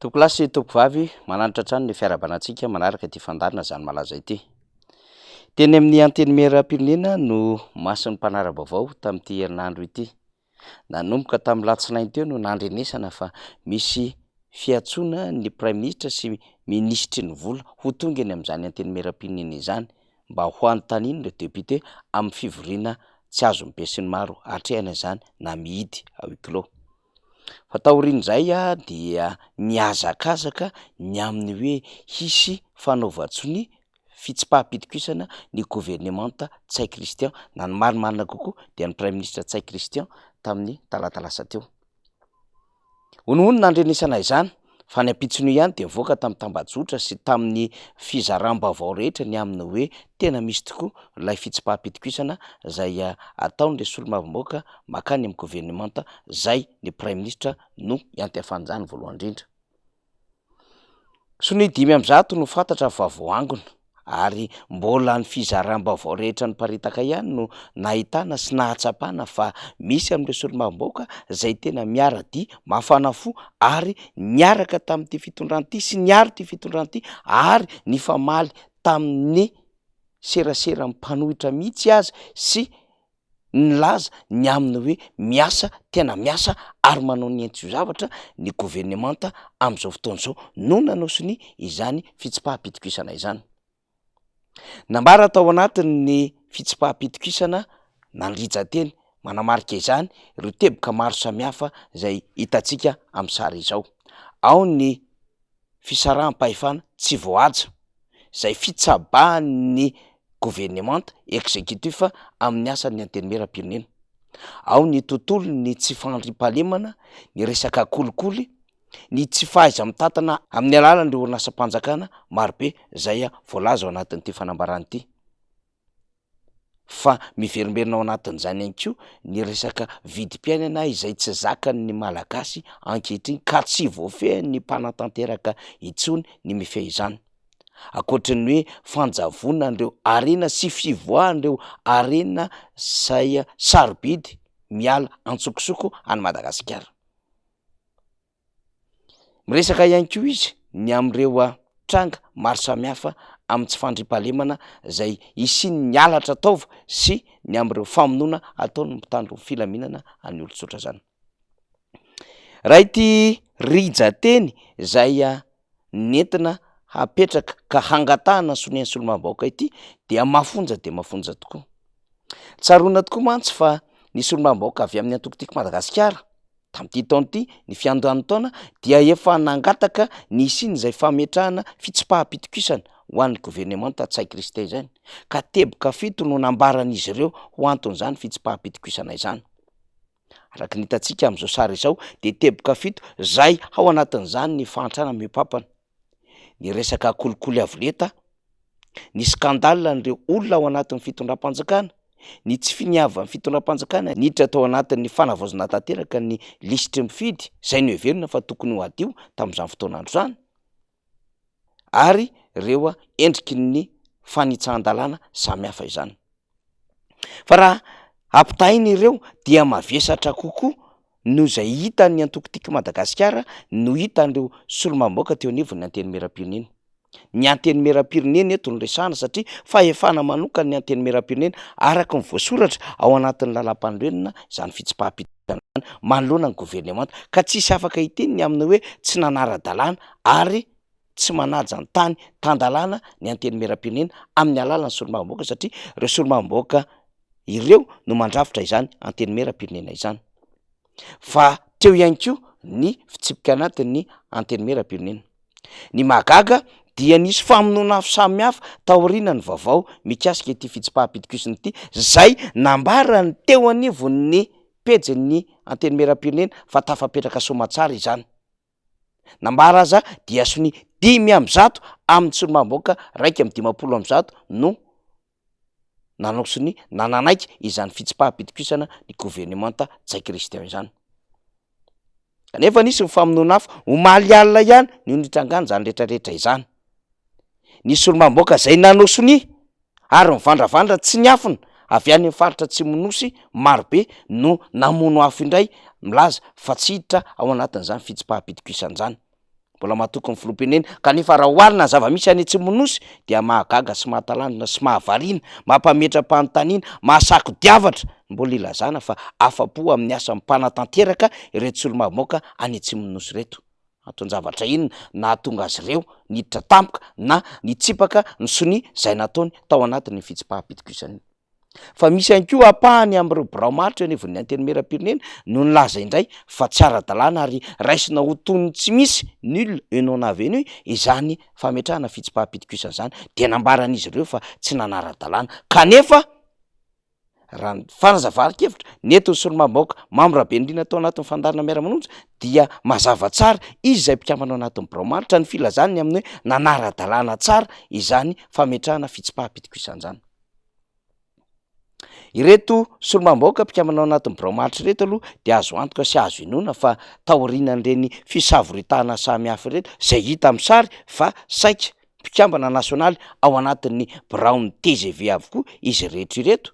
Tokolasy tokovavy mananatra trano ny fiarabanantsika manaraka ty fandarina zany malaza ity. Teny amin'ny antenimieram-pirenena no mason'ny mpanara-baovao tamin'ity herinandro ity. Nanomboka tamin'ny latsinainy teo no nandrenesana fa misy fiantsoana ny praiminisitra sy minisitry ny vola ho tonga eny amin'izany antenimieram-pirenena izany mba ho anontaniany ireo depute amin'ny fivoriana tsy azony be sy ny maro hatrehana izany na mihidy huis clos. Fa taorian'izay dia niazakazaka ny amin'ny hoe hisy fanaova-tsony fitsipaham-pitokisana ny gouvernemanta Tsay Christian na ny marimarina kokoa dia ny praiminisitra Tsay Christian tamin'ny talata lasa teo. Honohono nandrenesana izany fa ny ampitsony ihany dia nivoaka tamin'ny tambajotra sy tamin'ny fizaram-baovao rehetra ny amin'ny hoe tena misy tokoa ilay fitsipaham-pitokisana izay ataon'ilay solombavambaoaka makany amin'ny gouvernemanta zay ny praiminisitra no iantefan'izany voalohany indrindra. Sony 500 no fantatra fa voangona ary mbola ny fizaram-baovao rehetra ny paritaka ihany no nahitana sy nahatsapana fa misy amin'ireo solombavambaoaka izay tena miara-dia mafana fo ary niaraka tamin'ity fitondran'ity sy niary ty fitondran'ity ary ny famaly tamin'ny serasera mpanohitra mihitsy azy sy nilaza ny aminy hoe miasa tena miasa ary manao ny entso zavatra ny gouvernemanta amin'izao fotoana izao no nanosony izany fitsipaham-pitokisana izany. Nambara tao anatin'ny fitsipaham-pitokisana nandrija-teny manamarika izany ireo teboka maro samihafa izay hitantsika amin'ny sary izao. Ao ny fisaraham-pahefana tsy voaja izay fitsabahan'ny gouvernemanta exécutif amin'ny asan'ny antenimieram-pirenena. Ao ny tontolo ny tsy fandriam-pahalemana, ny resaka kolikoly, ny tsy fahaiza mitantana amin'ny alalan'ireo orinasam-panjakana marobe izay voalaza ao anatin'ity fanambarana ity. Fa miverimberina ao anatin'izany ihany koa ny resaka vidim-piainana izay tsy zakan'ny malagasy ankehitriny ka tsy voafehin'ny mpanatanteraka intsony ny mifehy izany. Ankoatran'ny hoe fanjavona an'ireo harena sy fivoahan'ireo harena izay sarobidy miala antsokosoko any Madagasikara. Miresaka ihany koa izy ny amin'ireo tranga maro samihafa amin'ny tsy fandriam-pahalemana izay isiany nialatra taova sy ny amin'ireo famonoana ataony mpitandro filaminana any olon-tsotra zany. Raha ity rija-teny izay nentina hapetraka ka hangatahana sonen'ny solombavambaoaka ity dia mafonja tokoa. Tsaroana tokoa mantsy fa ny solombavambaoaka avy amin'ny antokotiko Madagasikara tamin'ity taona ity ny fiandany taona dia efa nangataka ny isiny izay fametrahana fitsipaham-pitokisana ho an'ny gouvernemanta Tsay Christian izany ka teboka 7 no nambaran'izy ireo ho anton'izany fitsipaham-pitokisana izany. Araka ny hitantsika amin'izao sary izao dia teboka 7 izay ao anatin'izany ny fahantrana miopampana, ny resaka kolikoly avolenta, ny skandalina n'ireo olona ao anatin'ny fitondram-panjakana, ny tsy finiavan'ny fitondram-panjakana niditra tao anatin'ny fanavaozana tanteraka ny lisitry mifidy izay no heverina fa tokony ho adio tamin'izany fotoanandro izany, ary ireo endriky ny fanitsahan-dalàna samihafa izany. Fa raha ampitahina ireo dia mavesatra kokoa no izay hitan'ny antokotiko Madagasikara no hitan'ireo solombavambaoaka teo anivon'ny antenimieram-pirenena. Ny antenimieram-pirenena eto no resahana satria fahefana manokana ny antenimieram-pirenena araka ny voasoratra ao anatin'ny lalam-panorenana izany fitsipaham-pitokisana izany manoloana ny gouvernemanta ka tsisy afaka hiteniny amin'ny hoe tsy nanara-dalàna ary tsy manaja ny tany tan-dalàna ny antenimieram-pirenena amin'ny alalan'ny solombavambaoaka satria ireo solombavambaoaka ireo no mandrafitra izany antenimieram-pirenena izany. Fa teo ihany koa ny fitsipika anatin'ny antenimieram-pirenena. Ny mahagaga dia nisy famonoana hafa samihafa taoriana ny vaovao mikasika ity fitsipaham-pitokisana ity izay nambarany teo anivon'ny pejin'ny antenimieram-pirenena fa tafapetraka soamantsara izany. Nambara aza dia sony 500 amin'ny solombavambaoaka 1/500 no nanaosony nananaiky izany fitsipaham-pitokisana ny gouvernemanta Tsay Christian izany. Kanefa nisy ny famonoana hafa omaly alina ihany no nitrangana izany rehetrarehetra izany. Ny solombavambaoaka izay nanosony ary mivandravandra tsy niafina avy any amin'ny faritra Atsimonosy marobe no namono afo indray milaza fa tsy hiditra ao anatin'izany fitsipaham-pitokisana izany. mbola mahatoky ny filoham-pirenena kanefa raha oharina zava-misy any Atsimonosy dia mahagaga sy mahatalanina sy mahavariana, mampametra-panontaniana, mahasako-diavatra, mbola ilazana fa afa-po amin'ny asa mipanatanteraka ireto solomamoaka any Atsimonosy reto. Aton-javatra inona nahatonga azy ireo niditra tampoka na nitsipaka ny sonia zay nataony tao anatin'ny fitsim-pahapitokisany. Fa misy ihany koa apahany amin'ireo biraomaritra anivon'ny antenimieram-pirenena no nilaza indray fa tsy ara-dalàna ary raisina ho tonony tsy misy nul et non avenu izany fametrahana fitsim-pahapitokisana zany, dia nambaran'izy ireo fa tsy nanara-dalàna. Kanefa raha ny fanazavaran-kevitra neto ny solomamoaka Mamo Rabenindrina tao anatin'ny fandarina miara-manonja dia mazava tsara izy izay mpikambana ao anatin'ny biraomaritra ny filazany amin'ny hoe nanara-dalàna tsara izany fametrahana fitsim-pahapitokisana zany. Ireto solomamoaka mpikambana ao anatin'ny biraomaritra reto aloha dia azo antoka sy azo inona fa taorianan'ireny fisavoritahana samihafa reto zay hita amin'ny sary fa saika mpikambana nasionaly ao anatin'ny biraon'ny TGV avokoa izy rehetra ireto,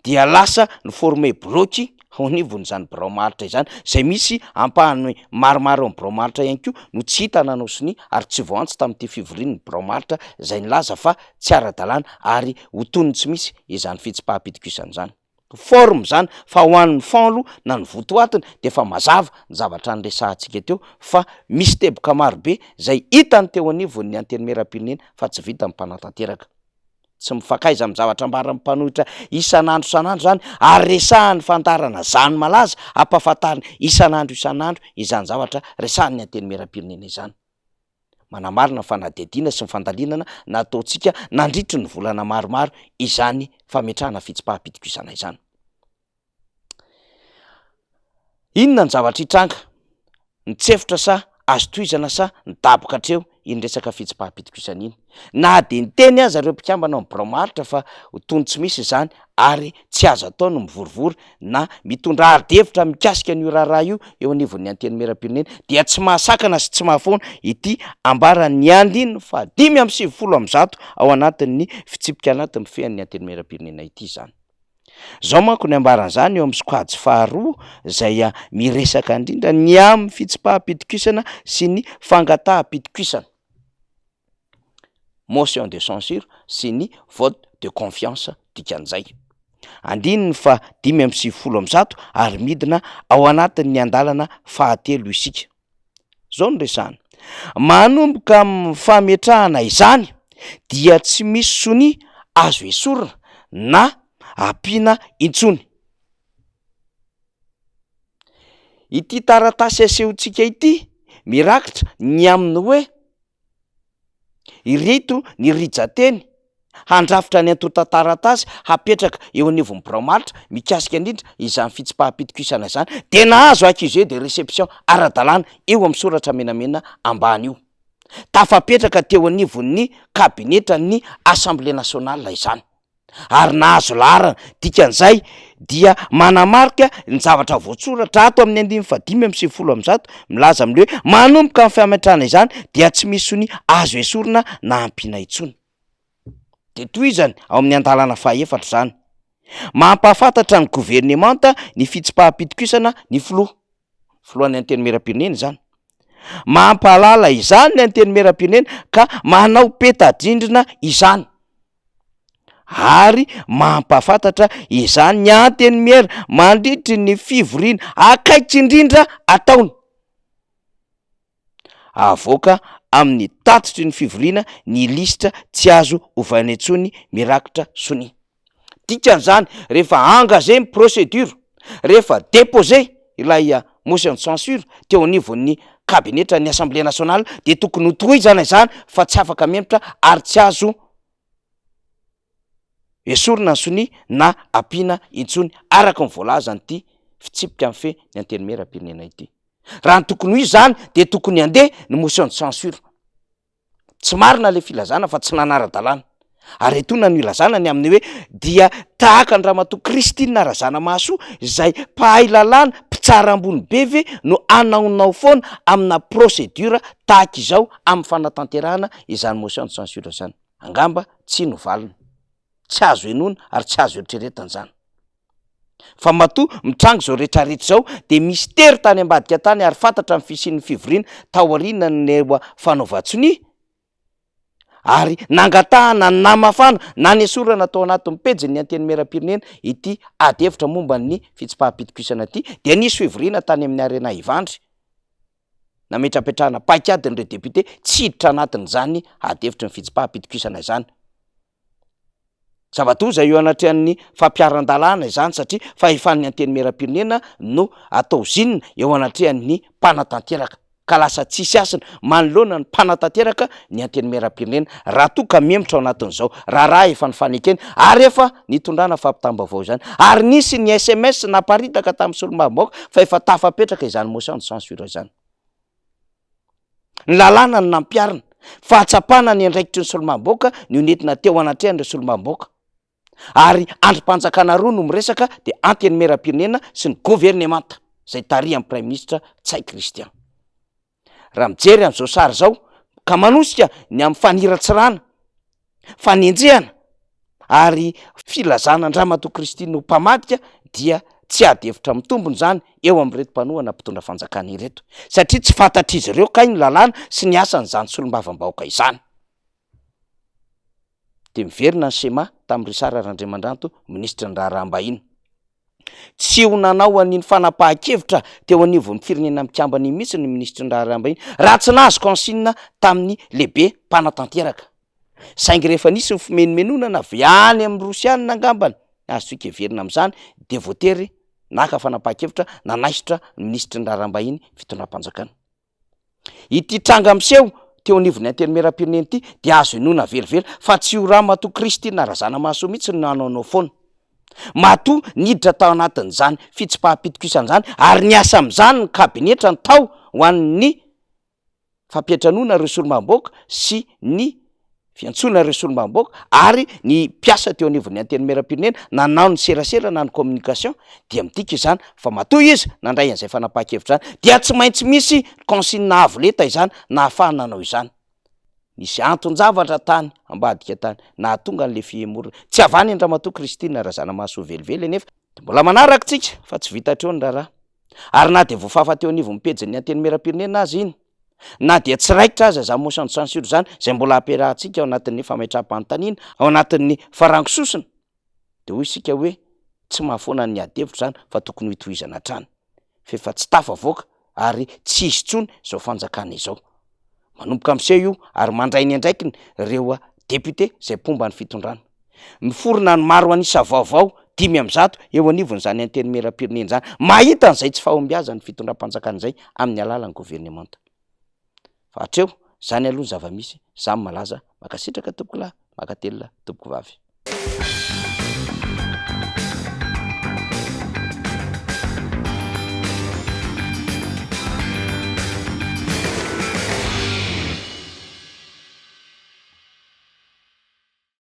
dia lasa ny forme bloky ao anivon'izany biraomaritra izany, zay misy ampahany maromaro amin'ny biraomaritra ihany koa no tsy hita nanao sonia ary tsy voantsy tamin'ity fivorian'ny biraomaritra zay nilaza fa tsy ara-dalàna ary ho tonony tsy misy izany fitsim-pahapitokisana zany. Forme zany fa ho an'ny fanlo na ny votoatiny de fa mazava ny zavatra nyresahantsika teo fa misy teboka marobe zay hitany teo anivon'ny antenimieram-pirenena fa tsy vita ny mpanatanteraka. Tsy mifakaiza amin'ny zavatra ambara mpanohitra isan'andro zany ary resahan'ny fandarana zany malaza ampahafantariny isan'andro izany zavatra resahan'ny antenimieram-pirenena izany. Manamarina fa nadediana sy nyfandalinana nataontsika nandritry ny volana maromaro izany fametrahana fitsim-pahapitokisana izany. Inona ny zavatra hitranga? Nitsefitra sa azo tohizana sa nidaboka hatreo iny resaka fitsim-pahapitokisana iny? Na de niteny aza ireo mpikambana amin'ny biraomaritra fa ho tony tsy misy izany ary tsy azo atao no mivorivory na mitondra ardhevitra mikasika an'io raharaha io eo anivon'ny antenimieram-pirenena dia tsy mahasakana sy tsy mahafoana ity ambaran'ny andininy fa 570 ao anatin'ny fitsipika anatin'ny fean'ny antenimieram-pirenena ity zany. Zao manko ny ambaran'izany eo amin'ny sokajy faharoa zay miresaka indrindra ny amin'ny fitsim-pahapitokisana sy ny fangataha-pitokisana, motion de censure sy ny vote de confiance dikan'izay. Andininy fa 570 ary midina ao anatin'ny andalana fahatelo isika. Zao no resahana. Manomboka amin'ny fametrahana izany dia tsy misy sonia azo esorina na ampiana intsony. Ity taratasy asehontsika ity mirakitra ny amin'ny hoe ireto ny rijateny handrafitra ny antota-taratasy hapetraka eo anivon'ny biraomaritra mikasika indrindra izany fitsim-pahapitokisana izany, de nahazo accusé de réception ara-dalàna eo amin'ny soratra menamena ambany io, tafapetraka teo anivon'ny kabinetra ny Assemblée nationale izany ary nahazo laharana. Dikan'izay dia manamarika ny zavatra voatsoratra ato amin'ny 570 milaza amin'le hoe manomboka amin'ny fametrahana izany dia tsy misy sonia azo esorina na ampiana intsony. De tohizany ao amin'ny andalana fahaefatra zany, mampahafantatra ny gouvernemanta ny fitsim-pahapitokisana ny filohan'ny antenimieram-pirenena zany, mampahalala izany ny antenimieram-pirenena ka manao peta-drindrina izany ary mampahafantatra izany ny antenimiera mandritry ny fivoriana akaiky indrindra ataony. Avoaka amin'ny tatitry ny fivoriana ny lisitra tsy azo ovana intsony mirakitra sonia. Dikan'izany rehefa engagé ny procédure, rehefa déposé ilay motion de censure teo anivon'ny kabinetra ny Assemblée nationale de tokony ho tohizana izany fa tsy afaka memitra ary tsy azo esorina ny sonia na ampiana intsony araka ny voalaza an'ity fitsipika amin'ny fe ny antenimieram-pirenena ity. Raha ny tokony ho izy zany de tokony handeha ny motion de censure. Tsy marina le filazana fa tsy nanara-dalàna. Ary etona no ilazana ny amin'ny hoe dia tahaka ny ramatoa Kristina Razanamahasoa izay mpahay lalàna mpitsara ambony be ve no anaonao foana amina procédure tahaka izao amin'ny fanatanterahana izany motion de censure zany. Angamba tsy novalina, tsy azo enona ary tsy azo eritreretana zany. fa matoa mitrango zao rehetrarehetra zao de misy tery tany ambadika tany ary fantatra amin'ny fisian'ny fivoriana taoriana newa fanaovatsony ary nangatahana namafana na ny asorana atao anatin'ny pejy ny anteny meram-pirenena ity ady hevitra momba ny fitsipaham-pitokisana ty de nisy fivoriana tany amin'ny arena Ivandry nametrapetrahana paikadin'ireo député tsy hiditra anatin'izany ady hevitra ny fitsipaham-pitokisana izany. Zavatoza eo anatrehan'ny fampiaran-dalàna izany satria fahefan'ny anteny meram-pirenena no atao zinona eo anatrehan'ny mpanatanteraka ka lasa tsisy asina manoloana ny mpanatanteraka ny anteny meram-pirenena raha toa ka miemotra ao anatin'izao raha efa ny fanekeny ary efa nitondrana fampitambavao izany ary nisy ny SMS naparitaka tamin'ny solombavambaoaka fa efa tafapetraka izany motion de censure izany. Ny lalàna ny nampiarina fahatsapana ny andraikitry ny solombavambaoaka ny onentina teo anatrehan'ireo solombavambaoaka ary andrim-panjakana roa no miresaka de anteny meram-pirenena sy ny gouvernemanta zay tarihan'ny prime ministre Tsay Christian. Raha mijery am'izao sary zao ka manosika ny amin'ny faniratsirana fanenjehana ary filazana Andriamatoa Kristina ho mpamadika dia tsy ady hevitra mitombony zany eo amin'reto mpanohana mpitondra fanjakana ireto satria tsy fantatr'izy ireo kay ny lalàna sy ny asan'izany solombavambaoaka izany. De miverina ny sema tamin'ny Risara Randriamandrato ministra ny raharaham-bahiny tsy ho nanao an'iny fanapahan-kevitra teo anivon'ny firenena mikambany mihitsy ny ministra ny raharaham-bahiny raha tsy nahazo consigne tamin'ny lehibe mpanatanteraka saingy rehefa nisy ny fimenomenonana avy any amin'ny Rosianina angambany azo tsika heverina amin'izany de voatery naka fanapahan-kevitra nanaisitra ny ministra ny raharaham-bahiny fitondram-panjakana. Ity tranga miseho teo anivon'ny anteny meram-pirenena ity dia azo inona velively fa tsy ho Ramatoa Kristina Razana Mahasoa mihitsy no nanaonao foana. Matoa niditra tao anatin'izany fitsipaham-pitokisana izany ary niasa amin'izany ny kabinetra ny tao ho an'ny fampiatranona ireo solombavambaoaka sy ny fiantsoana ireo solombavambaoaka ary ny mpiasa teo anivon'ny anteny meram-pirenena nanao ny serasera na ny communication dia midika izany fa matoa izy nandray an'izay fanapahan-kevitra izany dia tsy maintsy misy consigne avo leta izany na ahafahana nanao izany. Nisy anton-javatra tany ambadika tany nahatonga an'le fihemorona tsy avany Andriamatoa Kristina Razana Mahasoa velively nefa de mbola manaraka tsika fa tsy vita hatreo ny raharaha ary na de voafafa teo anivon'ny pejy ny anteny meram-pirenena azy iny na dia tsy raikitra aza za motion de censure zany zay mbola ampiarahantsika ao anatin'ny fametraha-panontaniana ao anatin'ny farangososina de hoy isika hoe tsy mahafoana ny ady hevitra zany fa tokony ho itohizana hatrany fa efa tsy tafavoaka ary tsy izy tsony zao fanjakana izao. Manomboka am'seo io ary mandray ny andraikiny ireo député zay pomba ny fitondrana miforona ny maro anisa vaovao 500 eo anivon'izany anteny meram-pirenena zany mahita an'izay tsy fahombiazany fitondram-panjakana izay amin'ny alalan'ny gouvernemanta. Fa hatreo zany aloha ny zava-misy zany malaza makasitraka tompoko lahy makatelona tompoko vavy.